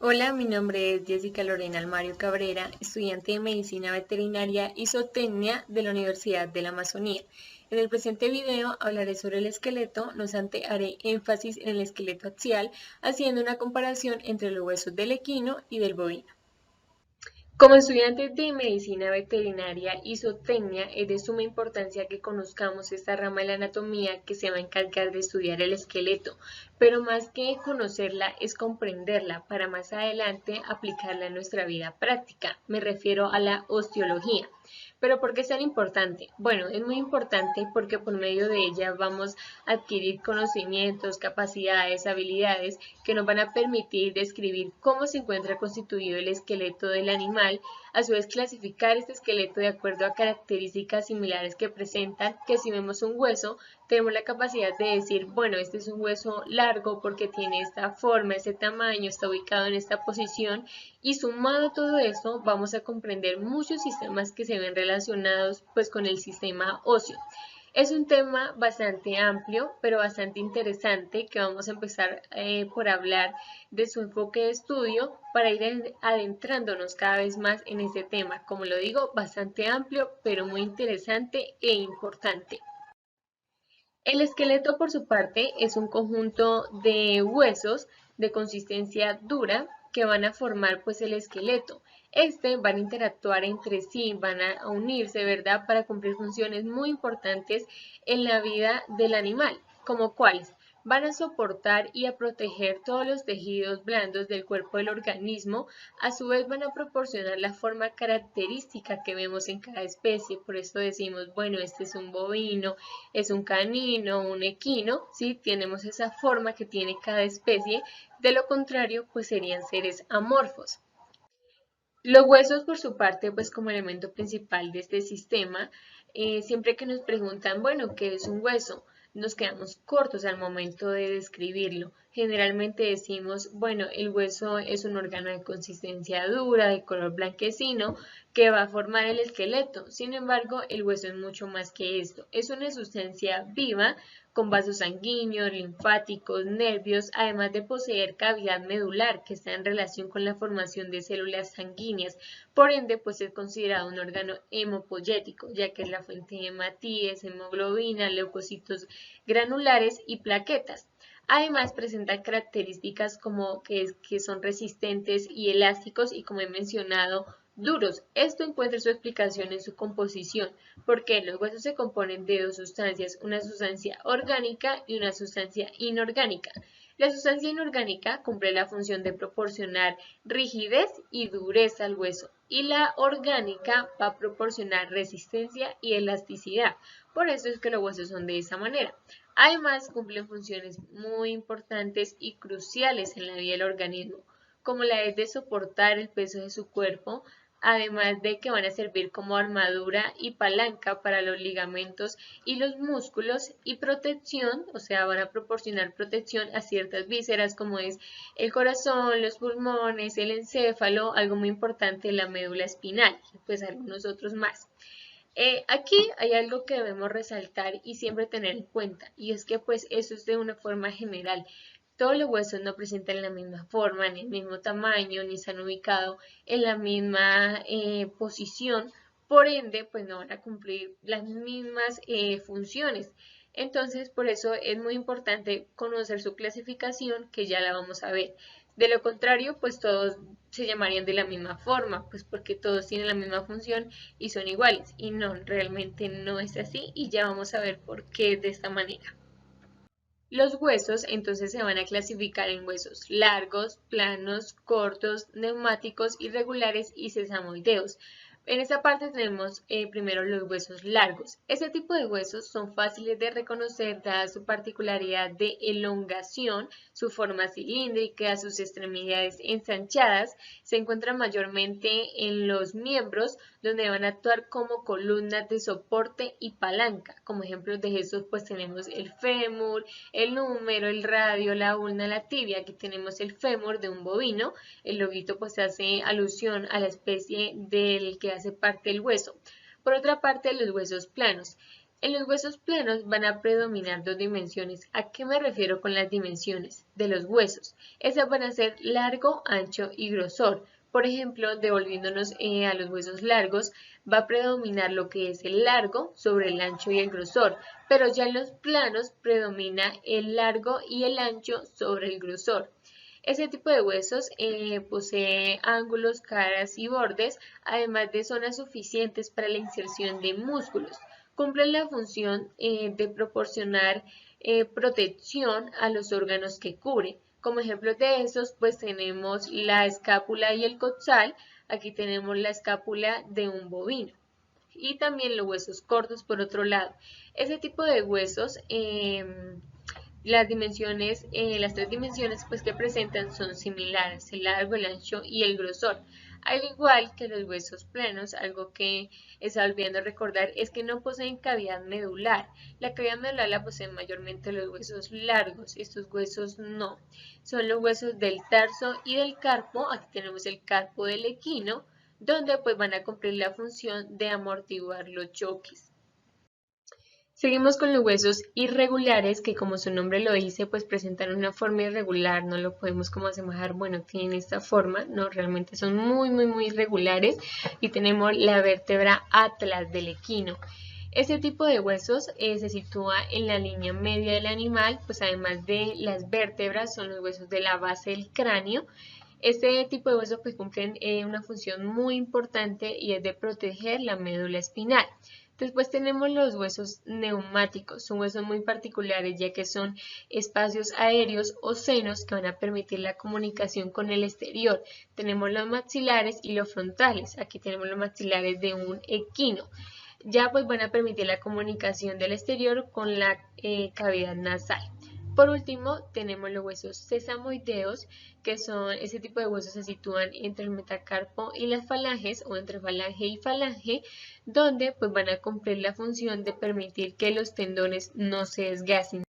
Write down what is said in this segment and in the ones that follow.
Hola, mi nombre es Jessica Lorena Almario Cabrera, estudiante de Medicina Veterinaria y Zootecnia de la Universidad de la Amazonía. En el presente video hablaré sobre el esqueleto, no obstante haré énfasis en el esqueleto axial, haciendo una comparación entre los huesos del equino y del bovino. Como estudiantes de medicina veterinaria y zootecnia, es de suma importancia que conozcamos esta rama de la anatomía que se va a encargar de estudiar el esqueleto, pero más que conocerla es comprenderla para más adelante aplicarla en nuestra vida práctica. Me refiero a la osteología. ¿Pero por qué es tan importante? Bueno, es muy importante porque por medio de ella vamos a adquirir conocimientos, capacidades, habilidades que nos van a permitir describir cómo se encuentra constituido el esqueleto del animal, a su vez clasificar este esqueleto de acuerdo a características similares que presentan, que si vemos un hueso, tenemos la capacidad de decir, bueno, este es un hueso largo porque tiene esta forma, este tamaño, está ubicado en esta posición, y sumado a todo esto vamos a comprender muchos sistemas que se ven relacionados pues con el sistema óseo. Es un tema bastante amplio, pero bastante interesante, que vamos a empezar por hablar de su enfoque de estudio para ir adentrándonos cada vez más en este tema. Como lo digo, bastante amplio, pero muy interesante e importante. El esqueleto, por su parte, es un conjunto de huesos de consistencia dura que van a formar pues el esqueleto. Van a interactuar entre sí, van a unirse, ¿verdad?, para cumplir funciones muy importantes en la vida del animal, como cuáles. Van a soportar y a proteger todos los tejidos blandos del cuerpo del organismo, a su vez van a proporcionar la forma característica que vemos en cada especie, por eso decimos, bueno, este es un bovino, es un canino, un equino, ¿sí? Tenemos esa forma que tiene cada especie, de lo contrario, pues serían seres amorfos. Los huesos, por su parte, pues como elemento principal de este sistema, siempre que nos preguntan, bueno, ¿qué es un hueso?, nos quedamos cortos al momento de describirlo. Generalmente decimos, bueno, el hueso es un órgano de consistencia dura, de color blanquecino, que va a formar el esqueleto. Sin embargo, el hueso es mucho más que esto. Es una sustancia viva con vasos sanguíneos, linfáticos, nervios, además de poseer cavidad medular que está en relación con la formación de células sanguíneas. Por ende, pues es considerado un órgano hemopoyético, ya que es la fuente de hematíes, hemoglobina, leucocitos granulares y plaquetas. Además, presenta características como que son resistentes y elásticos y, como he mencionado, duros. Esto encuentra su explicación en su composición, porque los huesos se componen de dos sustancias, una sustancia orgánica y una sustancia inorgánica. La sustancia inorgánica cumple la función de proporcionar rigidez y dureza al hueso, y la orgánica va a proporcionar resistencia y elasticidad. Por eso es que los huesos son de esa manera. Además, cumplen funciones muy importantes y cruciales en la vida del organismo, como la de soportar el peso de su cuerpo, además de que van a servir como armadura y palanca para los ligamentos y los músculos, y protección, o sea, van a proporcionar protección a ciertas vísceras como es el corazón, los pulmones, el encéfalo, algo muy importante, la médula espinal, y pues algunos otros más. Aquí hay algo que debemos resaltar y siempre tener en cuenta, y es que pues eso es de una forma general. Todos los huesos no presentan la misma forma, ni el mismo tamaño, ni están ubicados en la misma posición, por ende pues no van a cumplir las mismas funciones. Entonces, por eso es muy importante conocer su clasificación, que ya la vamos a ver. De lo contrario, pues todos se llamarían de la misma forma, pues porque todos tienen la misma función y son iguales. Y no, realmente no es así, y ya vamos a ver por qué es de esta manera. Los huesos entonces se van a clasificar en huesos largos, planos, cortos, neumáticos, irregulares y sesamoideos. En esta parte tenemos primero los huesos largos. Este tipo de huesos son fáciles de reconocer dada su particularidad de elongación, su forma cilíndrica, sus extremidades ensanchadas. Se encuentran mayormente en los miembros, donde van a actuar como columnas de soporte y palanca. Como ejemplos de estos pues tenemos el fémur, el húmero, el radio, la ulna, la tibia. Aquí tenemos el fémur de un bovino. El loguito pues hace alusión a la especie del que hace parte del hueso. Por otra parte, los huesos planos. En los huesos planos van a predominar dos dimensiones. ¿A qué me refiero con las dimensiones de los huesos? Esas van a ser largo, ancho y grosor. Por ejemplo, devolviéndonos a los huesos largos, va a predominar lo que es el largo sobre el ancho y el grosor, pero ya en los planos predomina el largo y el ancho sobre el grosor. Ese tipo de huesos posee ángulos, caras y bordes, además de zonas suficientes para la inserción de músculos. Cumplen la función de proporcionar protección a los órganos que cubren. Como ejemplos de esos, pues tenemos la escápula y el coxal. Aquí tenemos la escápula de un bovino. Y también los huesos cortos por otro lado. Ese tipo de huesos las tres dimensiones pues que presentan son similares, el largo, el ancho y el grosor. Al igual que los huesos planos, algo que está olvidando recordar es que no poseen cavidad medular. La cavidad medular la poseen mayormente los huesos largos, estos huesos no. Son los huesos del tarso y del carpo. Aquí tenemos el carpo del equino, donde pues van a cumplir la función de amortiguar los choques. Seguimos con los huesos irregulares que, como su nombre lo dice, pues presentan una forma irregular, no lo podemos como asemejar, bueno, tienen esta forma, no, realmente son muy irregulares. Y tenemos la vértebra atlas del equino. Este tipo de huesos se sitúa en la línea media del animal, pues además de las vértebras son los huesos de la base del cráneo. Este tipo de huesos pues cumplen una función muy importante y es de proteger la médula espinal. Después tenemos los huesos neumáticos, son huesos muy particulares ya que son espacios aéreos o senos que van a permitir la comunicación con el exterior. Tenemos los maxilares y los frontales, aquí tenemos los maxilares de un equino. Ya pues van a permitir la comunicación del exterior con la cavidad nasal. Por último, tenemos los huesos sesamoideos, que son ese tipo de huesos se sitúan entre el metacarpo y las falanges o entre falange y falange, donde pues van a cumplir la función de permitir que los tendones no se desgasten.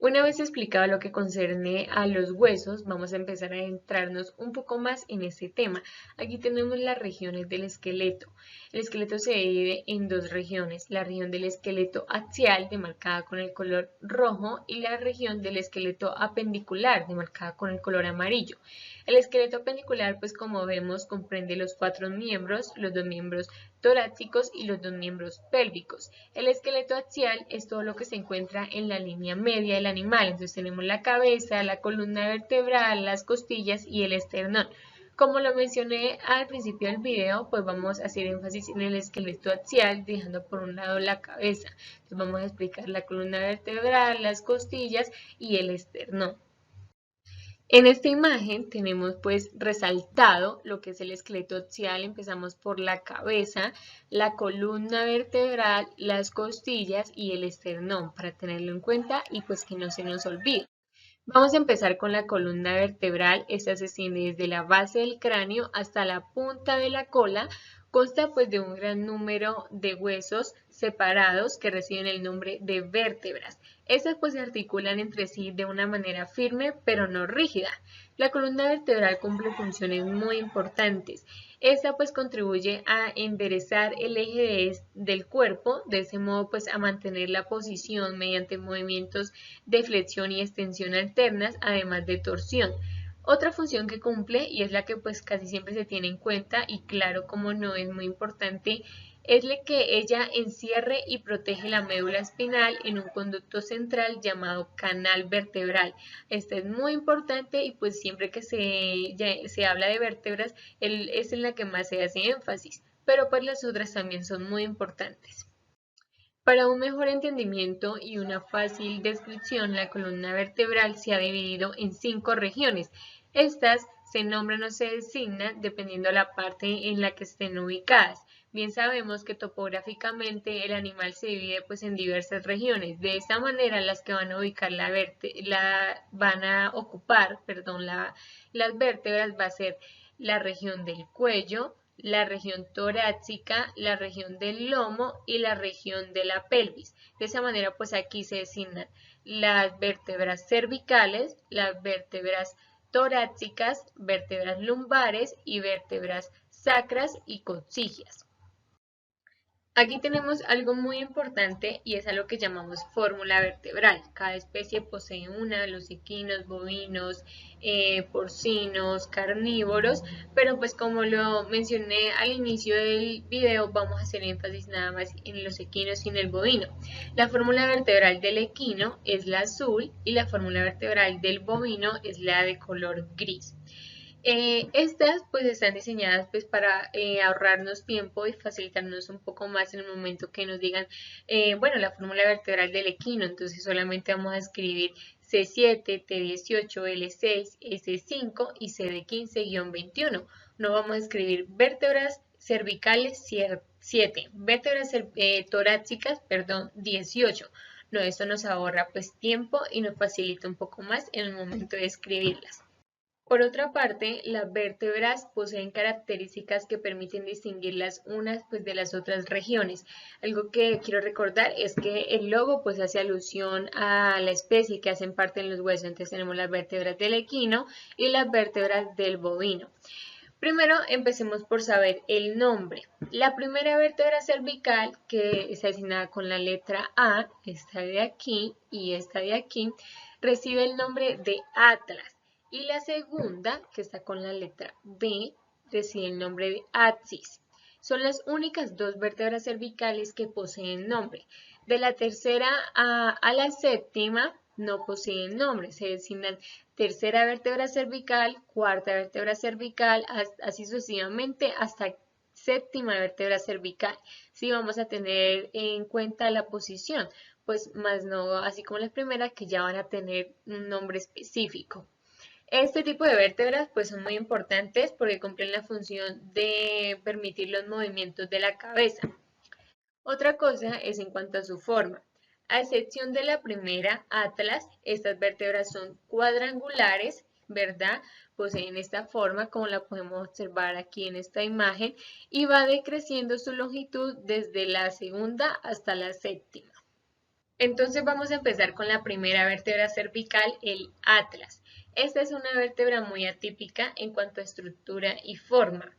Una vez explicado lo que concerne a los huesos, vamos a empezar a adentrarnos un poco más en este tema. Aquí tenemos las regiones del esqueleto. El esqueleto se divide en dos regiones, la región del esqueleto axial, demarcada con el color rojo, y la región del esqueleto apendicular, demarcada con el color amarillo. El esqueleto apendicular, pues como vemos, comprende los cuatro miembros, los dos miembros torácicos y los dos miembros pélvicos. El esqueleto axial es todo lo que se encuentra en la línea media del animal. Entonces tenemos la cabeza, la columna vertebral, las costillas y el esternón. Como lo mencioné al principio del video, pues vamos a hacer énfasis en el esqueleto axial, dejando por un lado la cabeza. Entonces vamos a explicar la columna vertebral, las costillas y el esternón. En esta imagen tenemos pues resaltado lo que es el esqueleto axial. Empezamos por la cabeza, la columna vertebral, las costillas y el esternón para tenerlo en cuenta y pues que no se nos olvide. Vamos a empezar con la columna vertebral. Esta se extiende desde la base del cráneo hasta la punta de la cola. Consta pues de un gran número de huesos separados que reciben el nombre de vértebras. Estas pues se articulan entre sí de una manera firme pero no rígida. La columna vertebral cumple funciones muy importantes. Esta pues contribuye a enderezar el eje del cuerpo, de ese modo pues a mantener la posición mediante movimientos de flexión y extensión alternas, además de torsión. Otra función que cumple, y es la que pues casi siempre se tiene en cuenta, y claro como no es muy importante, es la que ella encierre y protege la médula espinal en un conducto central llamado canal vertebral. Esta es muy importante y pues siempre que se habla de vértebras es en la que más se hace énfasis, pero pues las otras también son muy importantes. Para un mejor entendimiento y una fácil descripción, la columna vertebral se ha dividido en 5 regiones. Estas se nombran o se designan dependiendo de la parte en la que estén ubicadas. Bien sabemos que topográficamente el animal se divide pues en diversas regiones. De esta manera las que van a ubicar las vértebras va a ser la región del cuello, la región torácica, la región del lomo y la región de la pelvis. De esa manera, pues aquí se designan las vértebras cervicales, las vértebras torácicas, vértebras lumbares y vértebras sacras y coxígeas. Aquí tenemos algo muy importante y es a lo que llamamos fórmula vertebral. Cada especie posee una, los equinos, bovinos, porcinos, carnívoros, pero pues como lo mencioné al inicio del video, vamos a hacer énfasis nada más en los equinos y en el bovino. La fórmula vertebral del equino es la azul y la fórmula vertebral del bovino es la de color gris. Estas pues están diseñadas pues para ahorrarnos tiempo y facilitarnos un poco más en el momento que nos digan, bueno, la fórmula vertebral del equino, entonces solamente vamos a escribir C7, T18, L6, S5 y C de 15-21. No vamos a escribir vértebras cervicales 7, vértebras torácicas, perdón, 18. No, esto nos ahorra pues tiempo y nos facilita un poco más en el momento de escribirlas. Por otra parte, las vértebras poseen características que permiten distinguirlas unas pues, de las otras regiones. Algo que quiero recordar es que el logo pues, hace alusión a la especie que hacen parte de los huesos. Entonces tenemos las vértebras del equino y las vértebras del bovino. Primero empecemos por saber el nombre. La primera vértebra cervical, que está asignada con la letra A, esta de aquí y esta de aquí, recibe el nombre de atlas. Y la segunda, que está con la letra B, recibe el nombre de axis. Son las únicas dos vértebras cervicales que poseen nombre. De la tercera a la séptima no poseen nombre, se designan tercera vértebra cervical, cuarta vértebra cervical, así sucesivamente hasta séptima vértebra cervical. Sí, vamos a tener en cuenta la posición, pues más no así como las primeras que ya van a tener un nombre específico. Este tipo de vértebras pues son muy importantes porque cumplen la función de permitir los movimientos de la cabeza. Otra cosa es en cuanto a su forma. A excepción de la primera, Atlas, estas vértebras son cuadrangulares, ¿verdad? Poseen esta forma como la podemos observar aquí en esta imagen y va decreciendo su longitud desde la segunda hasta la séptima. Entonces vamos a empezar con la primera vértebra cervical, el atlas. Esta es una vértebra muy atípica en cuanto a estructura y forma.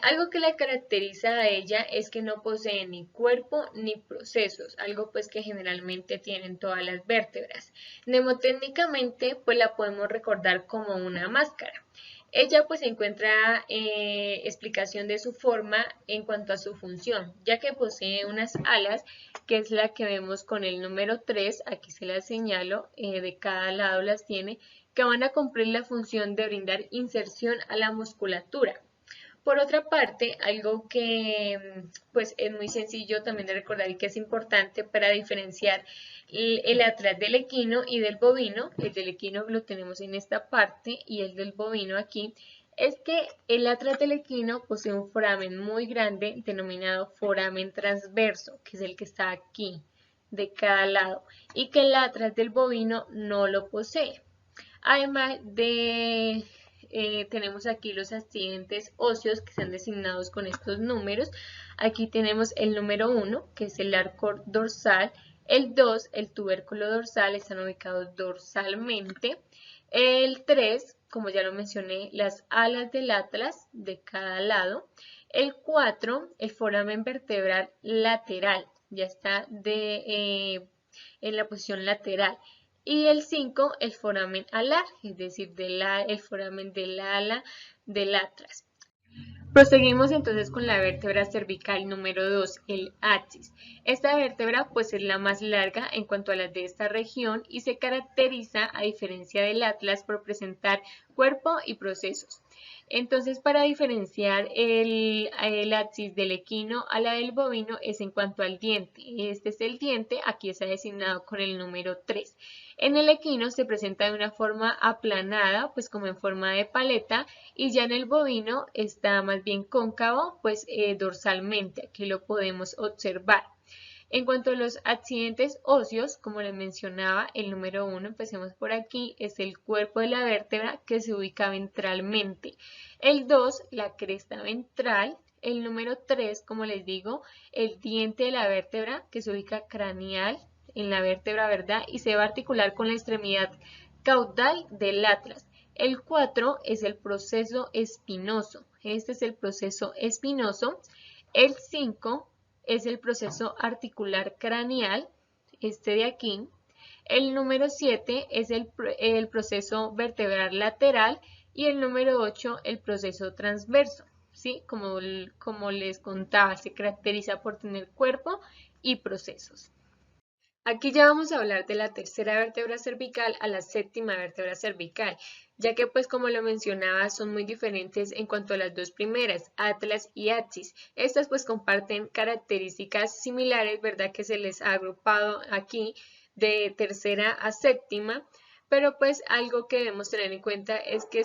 Algo que la caracteriza a ella es que no posee ni cuerpo ni procesos, algo pues que generalmente tienen todas las vértebras. Mnemotécnicamente pues la podemos recordar como una máscara. Ella pues encuentra explicación de su forma en cuanto a su función, ya que posee unas alas, que es la que vemos con el número 3, aquí se las señalo, de cada lado las tiene, que van a cumplir la función de brindar inserción a la musculatura. Por otra parte, algo que pues es muy sencillo también de recordar y que es importante para diferenciar el atlas del equino y del bovino, el del equino lo tenemos en esta parte y el del bovino aquí, es que el atlas del equino posee un foramen muy grande denominado foramen transverso, que es el que está aquí de cada lado, y que el atlas del bovino no lo posee. Además de tenemos aquí los accidentes óseos que están designados con estos números. Aquí tenemos el número 1, que es el arco dorsal. El 2, el tubérculo dorsal, están ubicados dorsalmente. El 3, como ya lo mencioné, las alas del atlas de cada lado. El 4, el foramen vertebral lateral, ya está en la posición lateral. Y el 5, el foramen alar, es decir, el foramen del ala del atlas. Proseguimos entonces con la vértebra cervical número 2, el axis. Esta vértebra pues es la más larga en cuanto a las de esta región y se caracteriza, a diferencia del atlas, por presentar cuerpo y procesos. Entonces, para diferenciar el axis del equino a la del bovino es en cuanto al diente. Este es el diente, aquí está designado con el número 3. En el equino se presenta de una forma aplanada, pues como en forma de paleta, y ya en el bovino está más bien cóncavo, pues dorsalmente, aquí lo podemos observar. En cuanto a los accidentes óseos, como les mencionaba, el número 1, empecemos por aquí, es el cuerpo de la vértebra que se ubica ventralmente. El 2, la cresta ventral. El número 3, como les digo, el diente de la vértebra que se ubica craneal en la vértebra, ¿verdad? Y se va a articular con la extremidad caudal del atlas. El 4 es el proceso espinoso. Este es el proceso espinoso. El 5 es el proceso articular craneal, este de aquí. El número 7 es el proceso vertebral lateral y el número 8 el proceso transverso. ¿Sí? Como les contaba, se caracteriza por tener cuerpo y procesos. Aquí ya vamos a hablar de la tercera vértebra cervical a la séptima vértebra cervical, ya que pues como lo mencionaba son muy diferentes en cuanto a las dos primeras, atlas y axis. Estas pues comparten características similares, ¿verdad? Que se les ha agrupado aquí de tercera a séptima, pero pues algo que debemos tener en cuenta es que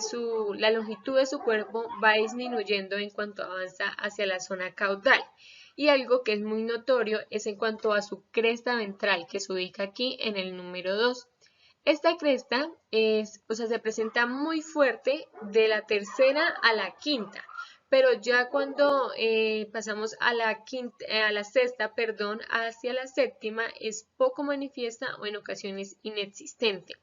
la longitud de su cuerpo va disminuyendo en cuanto avanza hacia la zona caudal. Y algo que es muy notorio es en cuanto a su cresta ventral, que se ubica aquí en el número 2. Esta cresta se presenta muy fuerte de la tercera a la quinta, pero ya cuando pasamos a la sexta, perdón, hacia la séptima, es poco manifiesta o en ocasiones inexistente.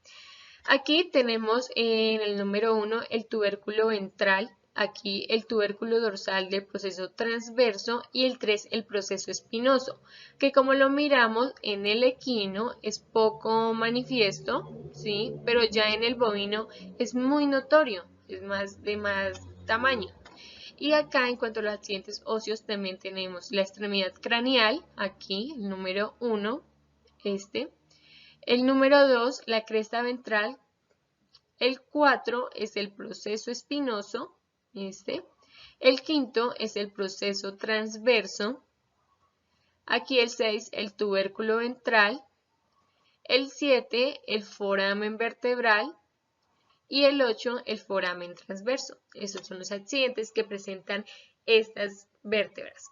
Aquí tenemos en el número 1 el tubérculo ventral, aquí el tubérculo dorsal del proceso transverso y el 3 el proceso espinoso, que como lo miramos en el equino es poco manifiesto, ¿sí? Pero ya en el bovino es muy notorio, es de más tamaño. Y acá en cuanto a los accidentes óseos también tenemos la extremidad craneal, aquí el número 1, el número 2, la cresta ventral. El 4 es el proceso espinoso, El quinto es el proceso transverso. Aquí el 6, el tubérculo ventral. El 7, el foramen vertebral. Y el 8, el foramen transverso. Esos son los accidentes que presentan estas vértebras.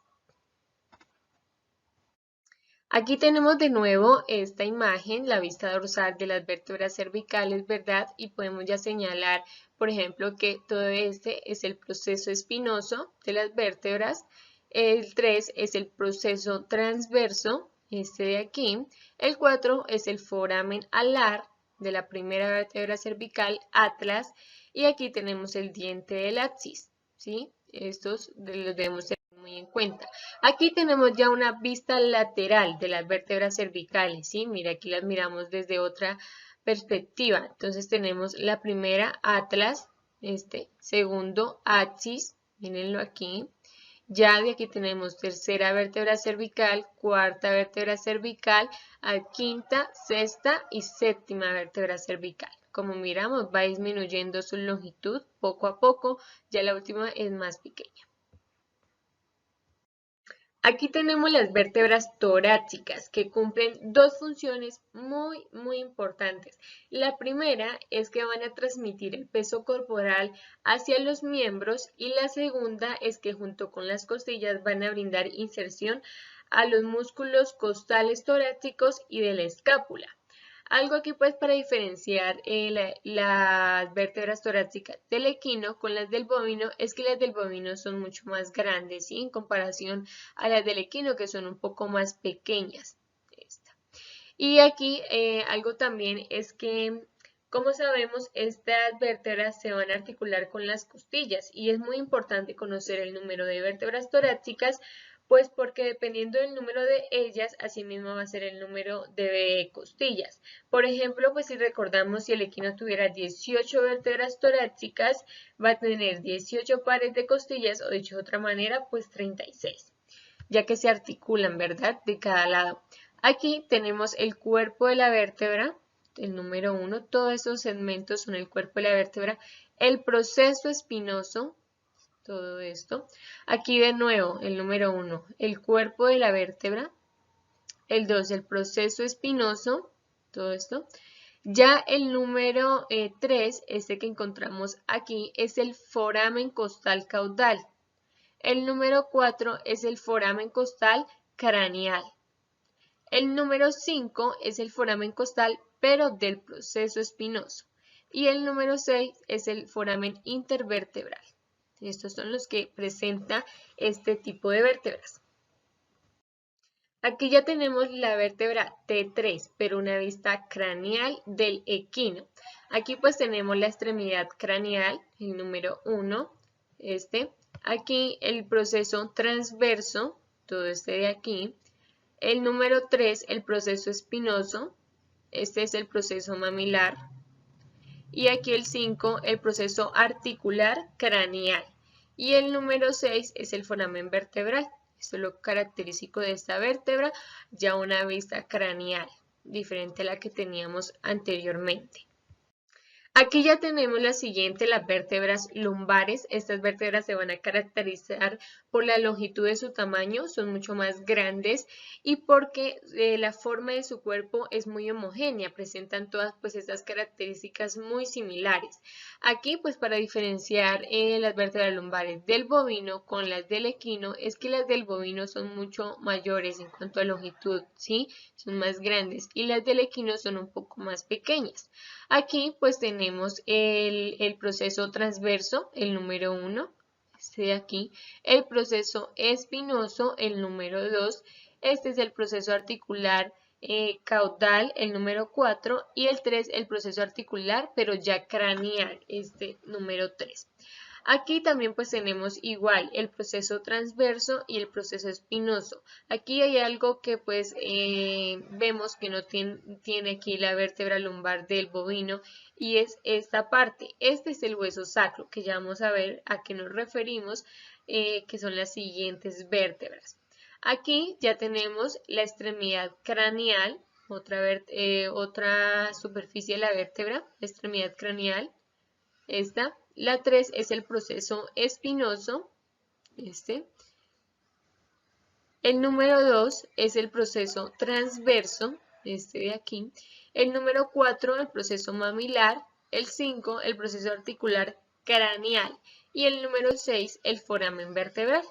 Aquí tenemos de nuevo esta imagen, la vista dorsal de las vértebras cervicales, ¿verdad? Y podemos ya señalar, por ejemplo, que todo este es el proceso espinoso de las vértebras. El 3 es el proceso transverso, este de aquí. El 4 es el foramen alar de la primera vértebra cervical, atlas. Y aquí tenemos el diente del axis, ¿sí? Estos los debemos tener muy en cuenta. Aquí tenemos ya una vista lateral de las vértebras cervicales, ¿sí? Mira, aquí las miramos desde otra perspectiva. Entonces tenemos la primera, atlas, segundo, axis, mírenlo aquí. Ya de aquí tenemos tercera vértebra cervical, cuarta vértebra cervical, quinta, sexta y séptima vértebra cervical. Como miramos, va disminuyendo su longitud poco a poco, ya la última es más pequeña. Aquí tenemos las vértebras torácicas que cumplen dos funciones muy importantes. La primera es que van a transmitir el peso corporal hacia los miembros y la segunda es que junto con las costillas van a brindar inserción a los músculos costales torácicos y de la escápula. Algo aquí pues para diferenciar las vértebras torácicas del equino con las del bovino es que las del bovino son mucho más grandes, ¿sí? En comparación a las del equino que son un poco más pequeñas. Y aquí algo también es que, como sabemos, estas vértebras se van a articular con las costillas y es muy importante conocer el número de vértebras torácicas, pues porque dependiendo del número de ellas, asimismo va a ser el número de costillas. Por ejemplo, pues si recordamos, si el equino tuviera 18 vértebras torácicas, va a tener 18 pares de costillas, o dicho de otra manera, pues 36, ya que se articulan, ¿verdad?, de cada lado. Aquí tenemos el cuerpo de la vértebra, el número 1, todos esos segmentos son el cuerpo de la vértebra, el proceso espinoso, todo esto. Aquí de nuevo, el número 1, el cuerpo de la vértebra. El 2, el proceso espinoso, todo esto. Ya el número 3, este que encontramos aquí, es el foramen costal caudal. El número 4 es el foramen costal craneal. El número 5 es el foramen costal, pero del proceso espinoso. Y el número 6 es el foramen intervertebral. Estos son los que presenta este tipo de vértebras. Aquí ya tenemos la vértebra T3, pero una vista craneal del equino. Aquí pues tenemos la extremidad craneal, el número 1, Aquí el proceso transverso, todo este de aquí. El número 3, el proceso espinoso, este es el proceso mamilar. Y aquí el 5, el proceso articular craneal. Y el número 6 es el foramen vertebral. Esto es lo característico de esta vértebra, ya una vista craneal, diferente a la que teníamos anteriormente. Aquí ya tenemos la siguiente, las vértebras lumbares. Estas vértebras se van a caracterizar por la longitud de su tamaño, son mucho más grandes y porque la forma de su cuerpo es muy homogénea, presentan todas pues estas características muy similares. Aquí pues para diferenciar las vértebras lumbares del bovino con las del equino es que las del bovino son mucho mayores en cuanto a longitud, ¿sí? Son más grandes y las del equino son un poco más pequeñas. Aquí pues tenemos el proceso transverso, el número 1, este de aquí, el proceso espinoso, el número 2, este es el proceso articular caudal, el número 4, y el 3, el proceso articular, pero ya craneal, este número 3. Aquí también pues tenemos igual el proceso transverso y el proceso espinoso. Aquí hay algo que pues vemos que no tiene aquí la vértebra lumbar del bovino y es esta parte. Este es el hueso sacro, que ya vamos a ver a qué nos referimos, que son las siguientes vértebras. Aquí ya tenemos la extremidad craneal, otra superficie de la vértebra, la extremidad craneal, esta. La 3 es el proceso espinoso, este. El número 2 es el proceso transverso, este de aquí. El número 4, el proceso mamilar. El 5, el proceso articular craneal. Y el número 6, el foramen vertebral.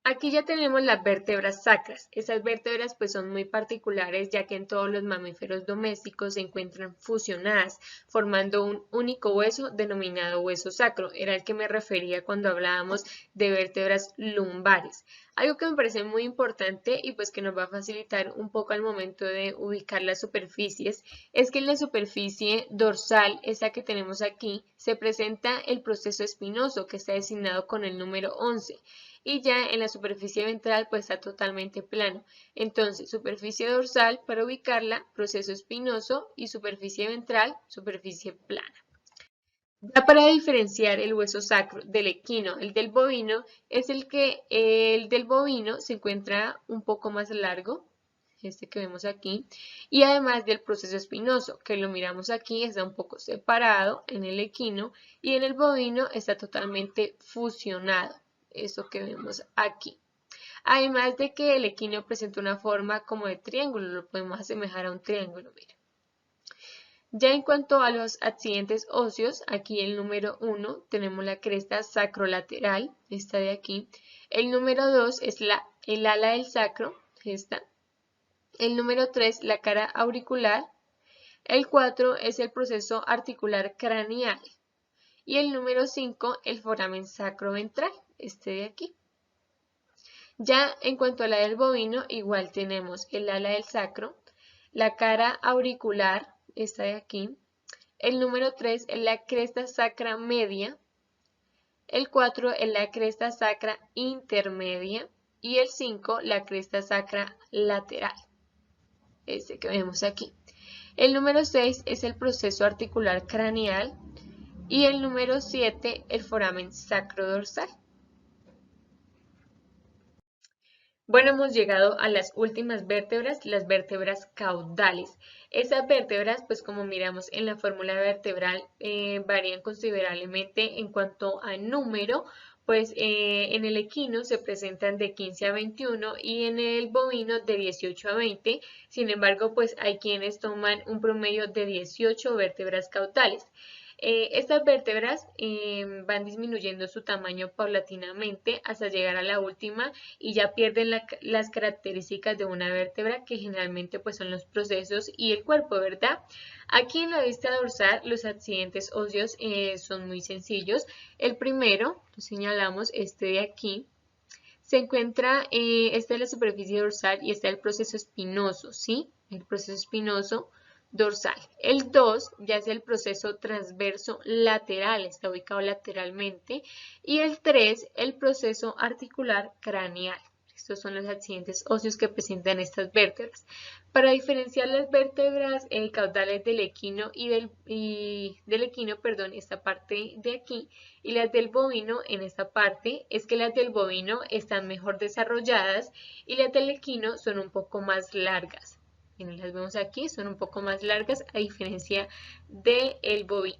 Aquí ya tenemos las vértebras sacras. Esas vértebras pues son muy particulares ya que en todos los mamíferos domésticos se encuentran fusionadas, formando un único hueso denominado hueso sacro. Era el que me refería cuando hablábamos de vértebras lumbares. Algo que me parece muy importante y pues que nos va a facilitar un poco al momento de ubicar las superficies es que en la superficie dorsal, esa que tenemos aquí, se presenta el proceso espinoso que está designado con el número 11. Y ya en la superficie ventral pues está totalmente plano. Entonces, superficie dorsal para ubicarla, proceso espinoso, y superficie ventral, superficie plana. Ya para diferenciar el hueso sacro del equino, el del bovino, es el del bovino se encuentra un poco más largo, este que vemos aquí, y además del proceso espinoso, que lo miramos aquí, está un poco separado en el equino, y en el bovino está totalmente fusionado. Eso que vemos aquí. Además de que el equino presenta una forma como de triángulo, lo podemos asemejar a un triángulo, mira. Ya en cuanto a los accidentes óseos, aquí el número 1 tenemos la cresta sacrolateral, esta de aquí. El número 2 es el ala del sacro, esta. El número 3, la cara auricular. El 4 es el proceso articular craneal. Y el número 5, el foramen sacroventral, este de aquí. Ya en cuanto a la del bovino, igual tenemos el ala del sacro, la cara auricular, esta de aquí. El número 3 es la cresta sacra media. El 4 es la cresta sacra intermedia. Y el 5, la cresta sacra lateral, este que vemos aquí. El número 6 es el proceso articular craneal. Y el número 7, el foramen sacrodorsal. Bueno, hemos llegado a las últimas vértebras, las vértebras caudales. Esas vértebras, pues como miramos en la fórmula vertebral, varían considerablemente en cuanto a número, pues en el equino se presentan de 15 a 21 y en el bovino de 18 a 20. Sin embargo, pues hay quienes toman un promedio de 18 vértebras caudales. Estas vértebras van disminuyendo su tamaño paulatinamente hasta llegar a la última y ya pierden las características de una vértebra que generalmente pues son los procesos y el cuerpo, ¿verdad? Aquí en la vista dorsal los accidentes óseos son muy sencillos. El primero, lo señalamos, este de aquí. Se encuentra, esta es la superficie dorsal y está el proceso espinoso, ¿sí? El proceso espinoso dorsal. El 2 ya es el proceso transverso lateral, está ubicado lateralmente. Y el 3, el proceso articular craneal. Estos son los accidentes óseos que presentan estas vértebras. Para diferenciar las vértebras caudales del equino esta parte de aquí, y las del bovino en esta parte, es que las del bovino están mejor desarrolladas y las del equino son un poco más largas. Miren, las vemos aquí, son un poco más largas a diferencia del bovino.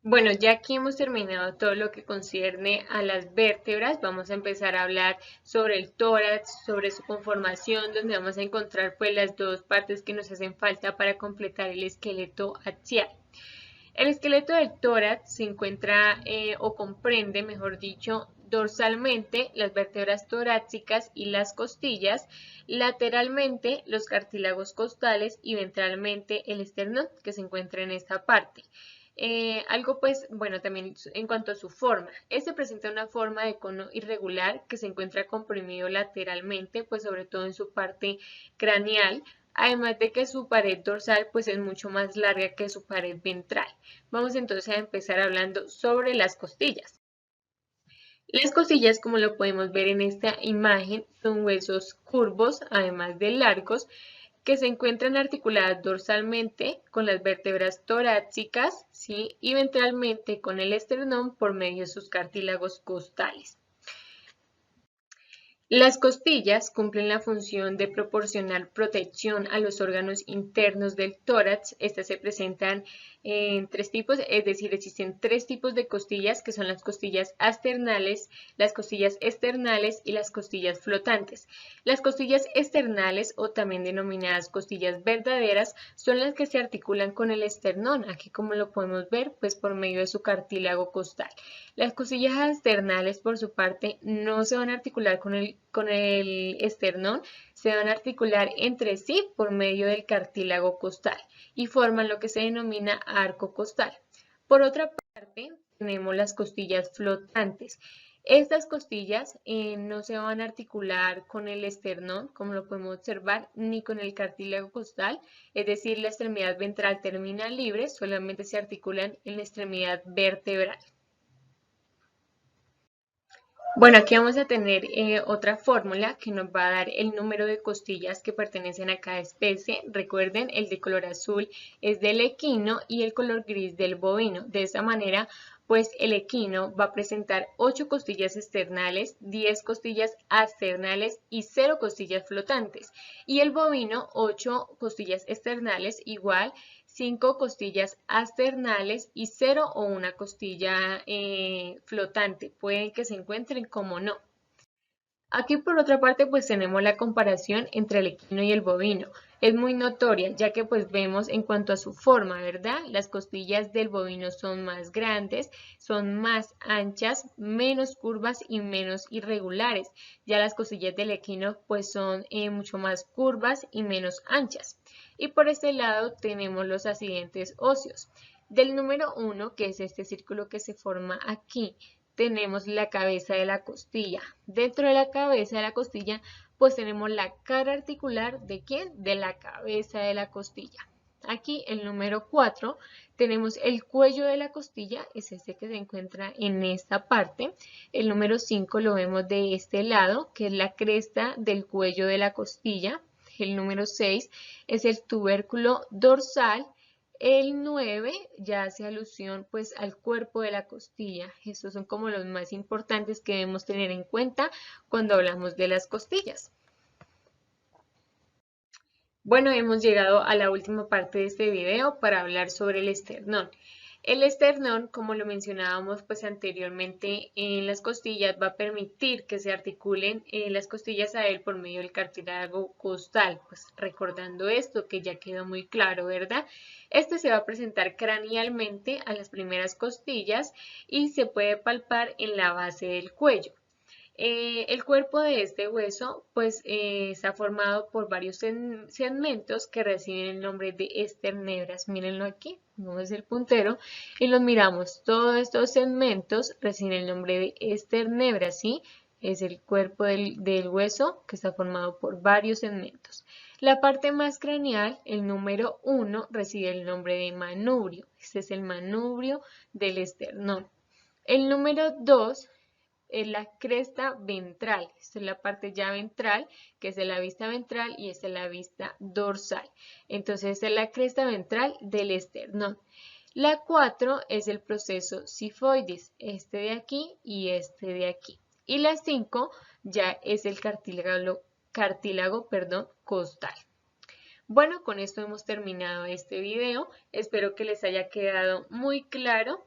Bueno, ya aquí hemos terminado todo lo que concierne a las vértebras. Vamos a empezar a hablar sobre el tórax, sobre su conformación, donde vamos a encontrar pues las dos partes que nos hacen falta para completar el esqueleto axial. El esqueleto del tórax se encuentra o comprende, mejor dicho, dorsalmente las vértebras torácicas y las costillas, lateralmente los cartílagos costales y ventralmente el esternón que se encuentra en esta parte. Algo pues, bueno, también en cuanto a su forma. Este presenta una forma de cono irregular que se encuentra comprimido lateralmente, pues sobre todo en su parte craneal, además de que su pared dorsal pues es mucho más larga que su pared ventral. Vamos entonces a empezar hablando sobre las costillas. Las costillas, como lo podemos ver en esta imagen, son huesos curvos, además de largos, que se encuentran articuladas dorsalmente con las vértebras torácicas, ¿sí? Y ventralmente con el esternón por medio de sus cartílagos costales. Las costillas cumplen la función de proporcionar protección a los órganos internos del tórax. Estas se presentan en tres tipos, es decir, existen tres tipos de costillas, que son las costillas asternales, las costillas externales y las costillas flotantes. Las costillas externales, o también denominadas costillas verdaderas, son las que se articulan con el esternón, aquí como lo podemos ver, pues por medio de su cartílago costal. Las costillas externales, por su parte, no se van a articular con el esternón, se van a articular entre sí por medio del cartílago costal y forman lo que se denomina arco costal. Por otra parte, tenemos las costillas flotantes. Estas costillas no se van a articular con el esternón, como lo podemos observar, ni con el cartílago costal, es decir, la extremidad ventral termina libre, solamente se articulan en la extremidad vertebral. Bueno, aquí vamos a tener otra fórmula que nos va a dar el número de costillas que pertenecen a cada especie. Recuerden, el de color azul es del equino y el color gris del bovino. De esta manera, pues el equino va a presentar 8 costillas externales, 10 costillas asternales y 0 costillas flotantes. Y el bovino, 8 costillas externales igual, 5 costillas asternales y 0 o una costilla flotante. Pueden que se encuentren como no. Aquí por otra parte pues tenemos la comparación entre el equino y el bovino. Es muy notoria ya que pues vemos en cuanto a su forma, ¿verdad? Las costillas del bovino son más grandes, son más anchas, menos curvas y menos irregulares. Ya las costillas del equino pues son mucho más curvas y menos anchas. Y por este lado tenemos los accidentes óseos. Del número 1, que es este círculo que se forma aquí, tenemos la cabeza de la costilla. Dentro de la cabeza de la costilla, pues tenemos la cara articular ¿de quién? De la cabeza de la costilla. Aquí el número 4, tenemos el cuello de la costilla, es este que se encuentra en esta parte. El número 5 lo vemos de este lado, que es la cresta del cuello de la costilla. El número 6 es el tubérculo dorsal. El 9 ya hace alusión pues al cuerpo de la costilla. Estos son como los más importantes que debemos tener en cuenta cuando hablamos de las costillas. Bueno, hemos llegado a la última parte de este video para hablar sobre el esternón. El esternón, como lo mencionábamos pues anteriormente en las costillas, va a permitir que se articulen las costillas a él por medio del cartílago costal. Pues recordando esto que ya quedó muy claro, ¿verdad? Este se va a presentar cranealmente a las primeras costillas y se puede palpar en la base del cuello. El cuerpo de este hueso pues está formado por varios segmentos que reciben el nombre de esternebras. Mírenlo aquí, vamos el puntero y los miramos. Todos estos segmentos reciben el nombre de esternebras, ¿sí? Es el cuerpo del hueso que está formado por varios segmentos. La parte más craneal, el número 1, recibe el nombre de manubrio. Este es el manubrio del esternón. El número 2 es la cresta ventral. Esta es la parte ya ventral, que es de la vista ventral, y esta es la vista dorsal. Entonces, esta es la cresta ventral del esternón. La 4 es el proceso sifoides, este de aquí y este de aquí. Y la 5 ya es el cartílago, costal. Bueno, con esto hemos terminado este video. Espero que les haya quedado muy claro.